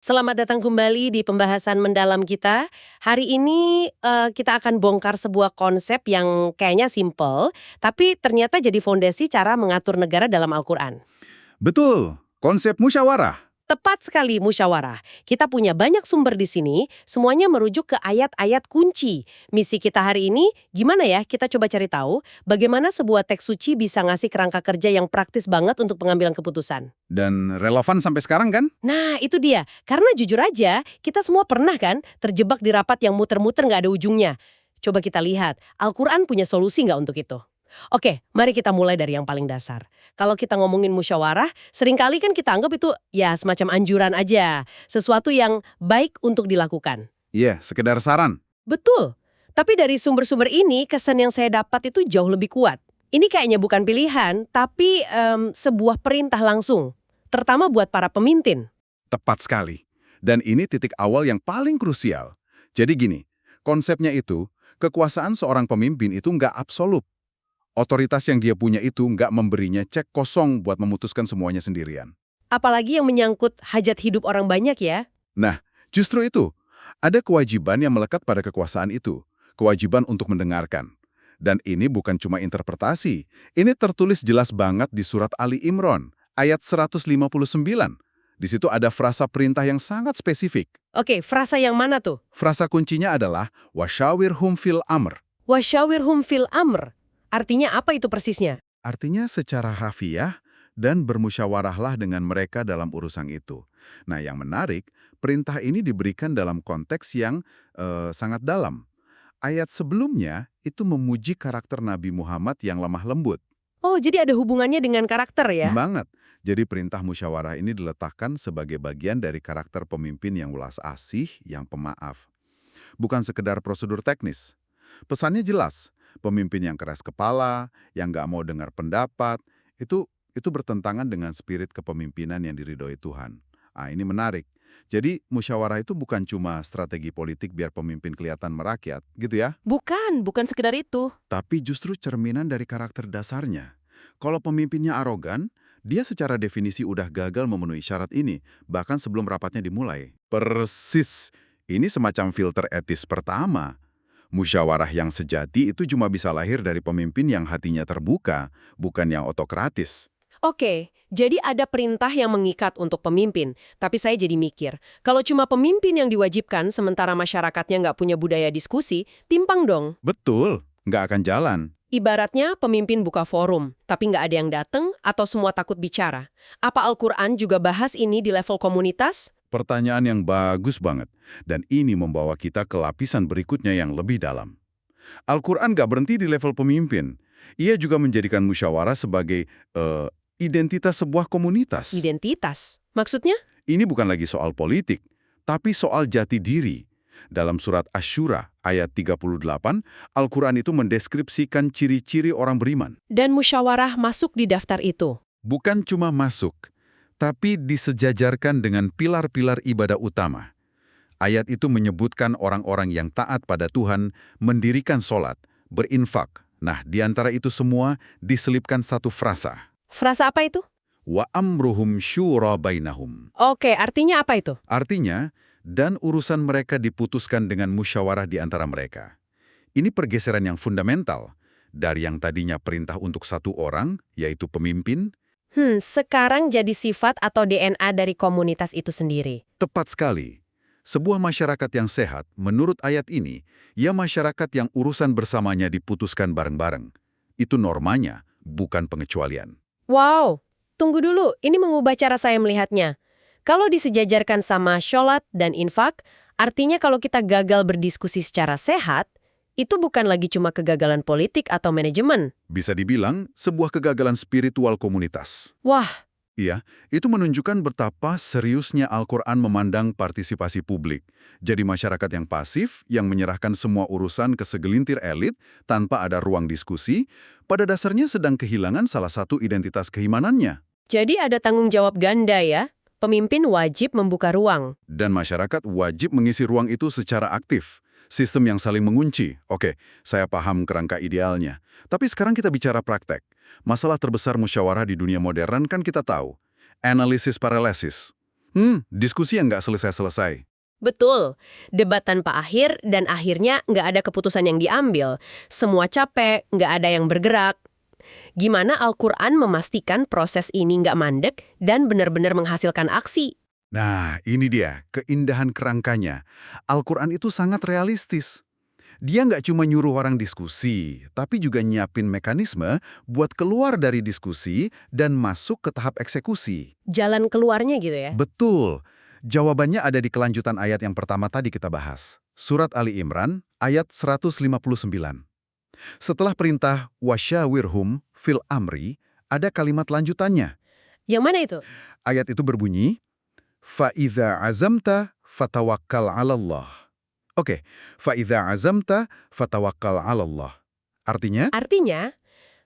Selamat datang kembali di pembahasan mendalam kita. Hari ini kita akan bongkar sebuah konsep yang kayaknya simple, tapi ternyata jadi fondasi cara mengatur negara dalam Al-Quran. Betul, konsep musyawarah. Tepat sekali musyawarah. Kita punya banyak sumber di sini, semuanya merujuk ke ayat-ayat kunci. Misi kita hari ini, gimana ya kita coba cari tahu bagaimana sebuah teks suci bisa ngasih kerangka kerja yang praktis banget untuk pengambilan keputusan. Dan relevan sampai sekarang kan? Nah, itu dia. Karena jujur aja, kita semua pernah kan terjebak di rapat yang muter-muter nggak ada ujungnya. Coba kita lihat, Al-Quran punya solusi nggak untuk itu? Oke, mari kita mulai dari yang paling dasar. Kalau kita ngomongin musyawarah, seringkali kan kita anggap itu ya semacam anjuran aja. Sesuatu yang baik untuk dilakukan. Iya, sekedar saran. Betul. Tapi dari sumber-sumber ini, kesan yang saya dapat itu jauh lebih kuat. Ini kayaknya bukan pilihan, tapi sebuah perintah langsung. Terutama buat para pemimpin. Tepat sekali. Dan ini titik awal yang paling krusial. Jadi gini, konsepnya itu, kekuasaan seorang pemimpin itu nggak absolut. Otoritas yang dia punya itu nggak memberinya cek kosong buat memutuskan semuanya sendirian. Apalagi yang menyangkut hajat hidup orang banyak ya. Nah, justru itu. Ada kewajiban yang melekat pada kekuasaan itu. Kewajiban untuk mendengarkan. Dan ini bukan cuma interpretasi. Ini tertulis jelas banget di surat Ali Imran, ayat 159. Di situ ada frasa perintah yang sangat spesifik. Oke, frasa yang mana tuh? Frasa kuncinya adalah wasyawirhum fil amr. Wasyawirhum fil amr. Artinya apa itu persisnya? Artinya secara harfiah dan bermusyawarahlah dengan mereka dalam urusan itu. Nah, yang menarik, perintah ini diberikan dalam konteks yang sangat dalam. Ayat sebelumnya itu memuji karakter Nabi Muhammad yang lemah lembut. Oh, jadi ada hubungannya dengan karakter ya? Banget. Jadi perintah musyawarah ini diletakkan sebagai bagian dari karakter pemimpin yang welas asih, yang pemaaf. Bukan sekedar prosedur teknis. Pesannya jelas, pemimpin yang keras kepala, yang nggak mau dengar pendapat, itu bertentangan dengan spirit kepemimpinan yang diridhoi Tuhan. Ini menarik. Jadi musyawarah itu bukan cuma strategi politik biar pemimpin kelihatan merakyat, gitu ya. Bukan sekedar itu. Tapi justru cerminan dari karakter dasarnya. Kalau pemimpinnya arogan, dia secara definisi udah gagal memenuhi syarat ini, bahkan sebelum rapatnya dimulai. Persis. Ini semacam filter etis pertama. Musyawarah yang sejati itu cuma bisa lahir dari pemimpin yang hatinya terbuka, bukan yang otokratis. Oke, jadi ada perintah yang mengikat untuk pemimpin. Tapi saya jadi mikir, kalau cuma pemimpin yang diwajibkan sementara masyarakatnya nggak punya budaya diskusi, timpang dong. Betul, nggak akan jalan. Ibaratnya pemimpin buka forum, tapi nggak ada yang datang atau semua takut bicara. Apa Al-Quran juga bahas ini di level komunitas? Pertanyaan yang bagus banget. Dan ini membawa kita ke lapisan berikutnya yang lebih dalam. Al-Quran nggak berhenti di level pemimpin. Ia juga menjadikan musyawarah sebagai identitas sebuah komunitas. Identitas. Maksudnya? Ini bukan lagi soal politik, tapi soal jati diri. Dalam surat Asy-Syura ayat 38, Al-Quran itu mendeskripsikan ciri-ciri orang beriman. Dan musyawarah masuk di daftar itu. Bukan cuma masuk, tapi disejajarkan dengan pilar-pilar ibadah utama. Ayat itu menyebutkan orang-orang yang taat pada Tuhan, mendirikan sholat, berinfak. Nah, di antara itu semua diselipkan satu frasa. Frasa apa itu? Wa amruhum syura bainahum. Oke, artinya apa itu? Artinya, dan urusan mereka diputuskan dengan musyawarah di antara mereka. Ini pergeseran yang fundamental. Dari yang tadinya perintah untuk satu orang, yaitu pemimpin. Sekarang jadi sifat atau DNA dari komunitas itu sendiri. Tepat sekali. Sebuah masyarakat yang sehat, menurut ayat ini, ya masyarakat yang urusan bersamanya diputuskan bareng-bareng. Itu normanya, bukan pengecualian. Wow, tunggu dulu, ini mengubah cara saya melihatnya. Kalau disejajarkan sama sholat dan infak, artinya kalau kita gagal berdiskusi secara sehat, itu bukan lagi cuma kegagalan politik atau manajemen. Bisa dibilang sebuah kegagalan spiritual komunitas. Wah, Iya, itu menunjukkan betapa seriusnya Al-Quran memandang partisipasi publik. Jadi masyarakat yang pasif, yang menyerahkan semua urusan ke segelintir elit tanpa ada ruang diskusi, pada dasarnya sedang kehilangan salah satu identitas keimanannya. jadi ada tanggung jawab ganda ya. Pemimpin wajib membuka ruang. Dan masyarakat wajib mengisi ruang itu secara aktif. Sistem yang saling mengunci. Oke, saya paham kerangka idealnya. Tapi sekarang kita bicara praktek. Masalah terbesar musyawarah di dunia modern kan kita tahu. Analisis paralysis. Diskusi yang nggak selesai-selesai. Betul, debat tanpa akhir dan akhirnya nggak ada keputusan yang diambil. Semua capek, nggak ada yang bergerak. Gimana Al-Quran memastikan proses ini nggak mandek dan benar-benar menghasilkan aksi? Nah, ini dia, keindahan kerangkanya. Al-Quran itu sangat realistis. Dia nggak cuma nyuruh orang diskusi, tapi juga nyiapin mekanisme buat keluar dari diskusi dan masuk ke tahap eksekusi. Jalan keluarnya gitu ya? Betul. Jawabannya ada di kelanjutan ayat yang pertama tadi kita bahas. Surat Ali Imran, ayat 159. Setelah perintah wasyawirhum fil amri, ada kalimat lanjutannya. Yang mana itu? Ayat itu berbunyi, فَإِذَا عَزَمْتَ فَتَوَكَّلْ عَلَى اللَّهِ. Oke, فَإِذَا عَزَمْتَ فَتَوَكَّلْ عَلَى اللَّهِ. Artinya,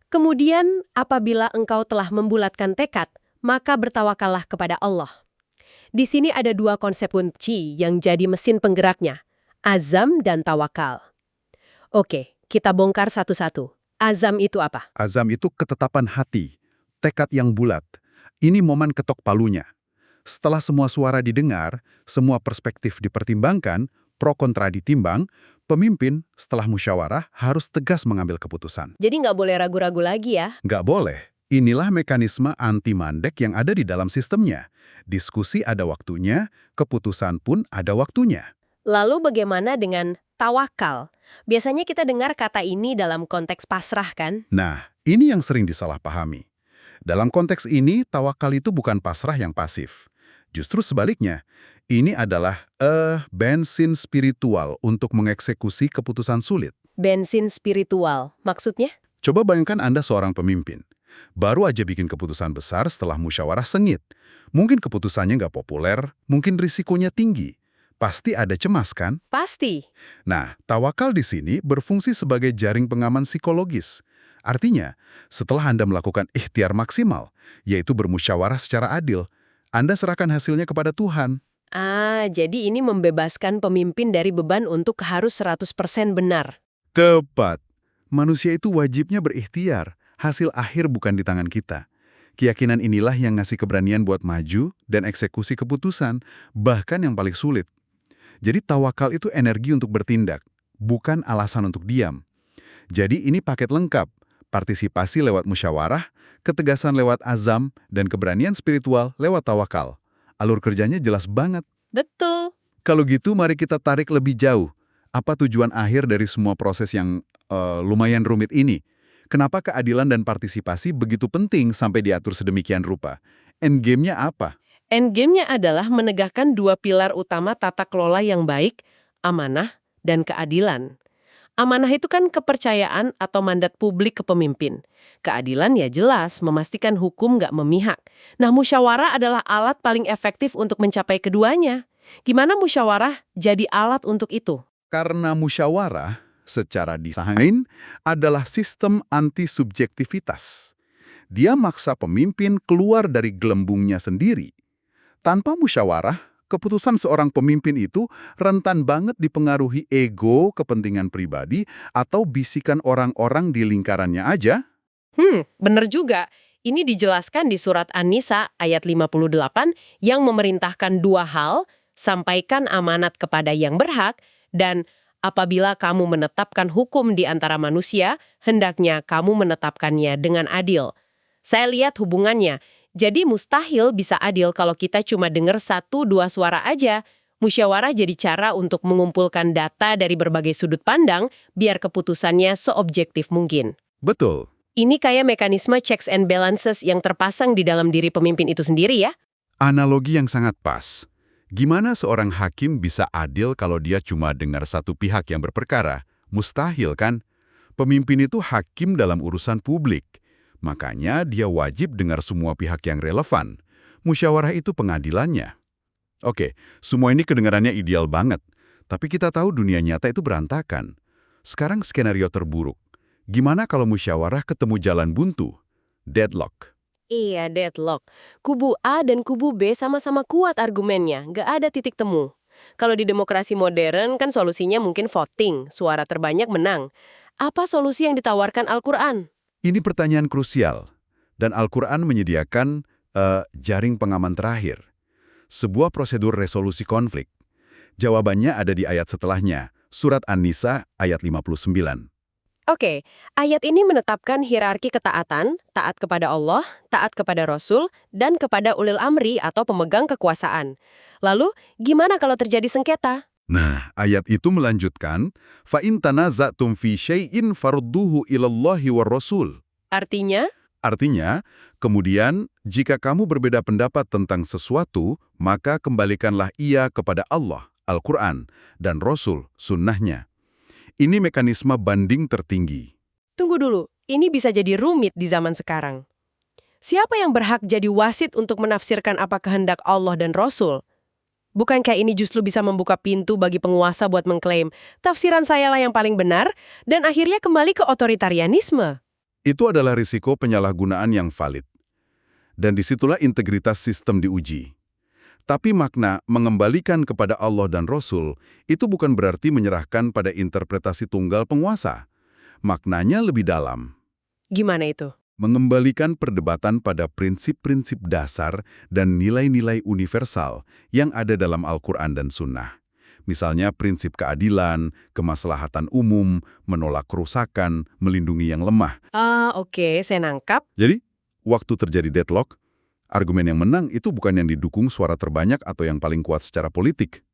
kemudian apabila engkau telah membulatkan tekad, maka bertawakallah kepada Allah. Di sini ada dua konsep kunci yang jadi mesin penggeraknya, azam dan tawakal. Oke, kita bongkar satu-satu. Azam itu apa? Azam itu ketetapan hati, tekad yang bulat. Ini momen ketok palunya. Setelah semua suara didengar, semua perspektif dipertimbangkan, pro kontra ditimbang, pemimpin setelah musyawarah harus tegas mengambil keputusan. Jadi nggak boleh ragu-ragu lagi ya? Nggak boleh. Inilah mekanisme anti-mandek yang ada di dalam sistemnya. Diskusi ada waktunya, keputusan pun ada waktunya. Lalu bagaimana dengan tawakal? Biasanya kita dengar kata ini dalam konteks pasrah kan? Nah, ini yang sering disalahpahami. Dalam konteks ini, tawakal itu bukan pasrah yang pasif. Justru sebaliknya, ini adalah bensin spiritual untuk mengeksekusi keputusan sulit. Bensin spiritual, maksudnya? Coba bayangkan Anda seorang pemimpin. Baru aja bikin keputusan besar setelah musyawarah sengit. Mungkin keputusannya nggak populer, mungkin risikonya tinggi. Pasti ada cemas kan? Pasti. Nah, tawakal di sini berfungsi sebagai jaring pengaman psikologis. Artinya, setelah Anda melakukan ikhtiar maksimal, yaitu bermusyawarah secara adil, Anda serahkan hasilnya kepada Tuhan. Jadi ini membebaskan pemimpin dari beban untuk harus 100% benar. Tepat. Manusia itu wajibnya berikhtiar. Hasil akhir bukan di tangan kita. Keyakinan inilah yang ngasih keberanian buat maju dan eksekusi keputusan, bahkan yang paling sulit. Jadi tawakal itu energi untuk bertindak, bukan alasan untuk diam. Jadi ini paket lengkap, partisipasi lewat musyawarah, ketegasan lewat azam, dan keberanian spiritual lewat tawakal. Alur kerjanya jelas banget. Betul. Kalau gitu mari kita tarik lebih jauh. Apa tujuan akhir dari semua proses yang lumayan rumit ini? Kenapa keadilan dan partisipasi begitu penting sampai diatur sedemikian rupa? Endgame-nya apa? Endgame-nya adalah menegakkan dua pilar utama tata kelola yang baik, amanah, dan keadilan. Amanah itu kan kepercayaan atau mandat publik ke pemimpin. Keadilan ya jelas, memastikan hukum nggak memihak. Nah, musyawarah adalah alat paling efektif untuk mencapai keduanya. Gimana musyawarah jadi alat untuk itu? Karena musyawarah, secara desain, adalah sistem anti-subjektivitas. Dia maksa pemimpin keluar dari gelembungnya sendiri. Tanpa musyawarah, keputusan seorang pemimpin itu rentan banget dipengaruhi ego, kepentingan pribadi, atau bisikan orang-orang di lingkarannya aja. Bener juga. Ini dijelaskan di surat An-Nisa ayat 58 yang memerintahkan dua hal, sampaikan amanat kepada yang berhak, dan apabila kamu menetapkan hukum di antara manusia, hendaknya kamu menetapkannya dengan adil. Saya lihat hubungannya. Jadi mustahil bisa adil kalau kita cuma dengar 1-2 suara aja. Musyawarah jadi cara untuk mengumpulkan data dari berbagai sudut pandang biar keputusannya seobjektif mungkin. Betul. Ini kayak mekanisme checks and balances yang terpasang di dalam diri pemimpin itu sendiri ya. Analogi yang sangat pas. Gimana seorang hakim bisa adil kalau dia cuma dengar satu pihak yang berperkara? Mustahil kan? Pemimpin itu hakim dalam urusan publik. Makanya dia wajib dengar semua pihak yang relevan. Musyawarah itu pengadilannya. Oke, semua ini kedengarannya ideal banget. Tapi kita tahu dunia nyata itu berantakan. Sekarang skenario terburuk. Gimana kalau musyawarah ketemu jalan buntu? Deadlock. Iya, deadlock. Kubu A dan kubu B sama-sama kuat argumennya, nggak ada titik temu. Kalau di demokrasi modern kan solusinya mungkin voting, suara terbanyak menang. Apa solusi yang ditawarkan Al-Quran? Ini pertanyaan krusial. Dan Al-Quran menyediakan jaring pengaman terakhir. sebuah prosedur resolusi konflik? Jawabannya ada di ayat setelahnya, Surat An-Nisa ayat 59. Oke, ayat ini menetapkan hierarki ketaatan, taat kepada Allah, taat kepada Rasul, dan kepada ulil amri atau pemegang kekuasaan. Lalu, gimana kalau terjadi sengketa? Nah, ayat itu melanjutkan, فَإِن تَنَازَعْتُمْ فِي شَيْءٍ فَرُدُّوهُ إِلَى اللَّهِ وَالرَّسُولِ. Artinya, Artinya, kemudian, jika kamu berbeda pendapat tentang sesuatu, maka kembalikanlah ia kepada Allah, Al-Quran, dan Rasul, sunnahnya. Ini mekanisme banding tertinggi. tunggu dulu, ini bisa jadi rumit di zaman sekarang. Siapa yang berhak jadi wasit untuk menafsirkan apa kehendak Allah dan Rasul? Bukankah ini justru bisa membuka pintu bagi penguasa buat mengklaim, tafsiran saya lah yang paling benar, dan akhirnya kembali ke otoritarianisme? Itu adalah risiko penyalahgunaan yang valid. Dan disitulah integritas sistem diuji. Tapi makna mengembalikan kepada Allah dan Rasul itu bukan berarti menyerahkan pada interpretasi tunggal penguasa. Maknanya lebih dalam. Gimana itu? Mengembalikan perdebatan pada prinsip-prinsip dasar dan nilai-nilai universal yang ada dalam Al-Quran dan Sunnah. Misalnya prinsip keadilan, kemaslahatan umum, menolak kerusakan, melindungi yang lemah. Oke, saya nangkap. Jadi, waktu terjadi deadlock, argumen yang menang itu bukan yang didukung suara terbanyak atau yang paling kuat secara politik,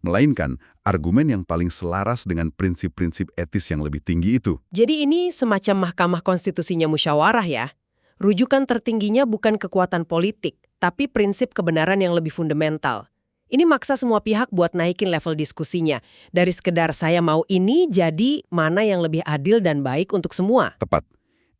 melainkan argumen yang paling selaras dengan prinsip-prinsip etis yang lebih tinggi itu. Jadi ini semacam Mahkamah Konstitusinya musyawarah ya? Rujukan tertingginya bukan kekuatan politik, tapi prinsip kebenaran yang lebih fundamental. Ini maksa semua pihak buat naikin level diskusinya. Dari sekedar saya mau ini jadi mana yang lebih adil dan baik untuk semua. Tepat.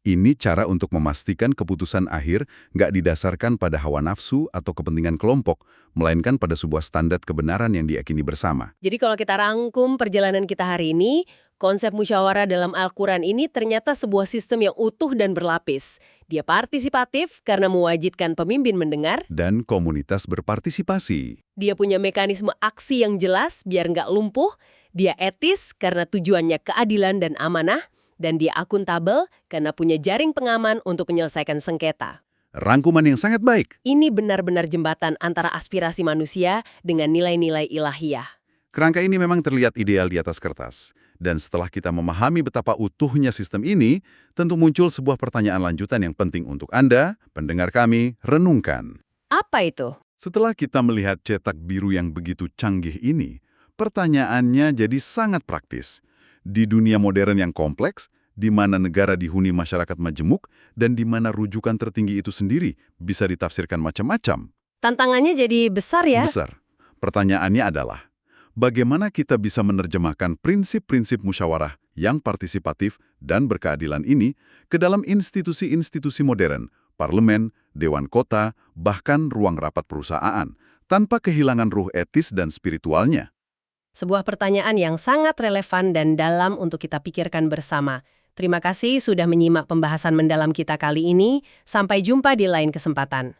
Ini cara untuk memastikan keputusan akhir nggak didasarkan pada hawa nafsu atau kepentingan kelompok, melainkan pada sebuah standar kebenaran yang diyakini bersama. Jadi kalau kita rangkum perjalanan kita hari ini, konsep musyawarah dalam Al-Quran ini ternyata sebuah sistem yang utuh dan berlapis. Dia partisipatif karena mewajibkan pemimpin mendengar. Dan komunitas berpartisipasi. Dia punya mekanisme aksi yang jelas biar nggak lumpuh. Dia etis karena tujuannya keadilan dan amanah. Dan dia akuntabel karena punya jaring pengaman untuk menyelesaikan sengketa. Rangkuman yang sangat baik. Ini benar-benar jembatan antara aspirasi manusia dengan nilai-nilai ilahiyah. Kerangka ini memang terlihat ideal di atas kertas. Dan setelah kita memahami betapa utuhnya sistem ini, tentu muncul sebuah pertanyaan lanjutan yang penting untuk Anda, pendengar kami, renungkan. Apa itu? Setelah kita melihat cetak biru yang begitu canggih ini, pertanyaannya jadi sangat praktis. Di dunia modern yang kompleks, di mana negara dihuni masyarakat majemuk, dan di mana rujukan tertinggi itu sendiri bisa ditafsirkan macam-macam. Tantangannya jadi besar ya? Besar. Pertanyaannya adalah, bagaimana kita bisa menerjemahkan prinsip-prinsip musyawarah yang partisipatif dan berkeadilan ini ke dalam institusi-institusi modern, parlemen, dewan kota, bahkan ruang rapat perusahaan, tanpa kehilangan ruh etis dan spiritualnya? Sebuah pertanyaan yang sangat relevan dan dalam untuk kita pikirkan bersama. Terima kasih sudah menyimak pembahasan mendalam kita kali ini. Sampai jumpa di lain kesempatan.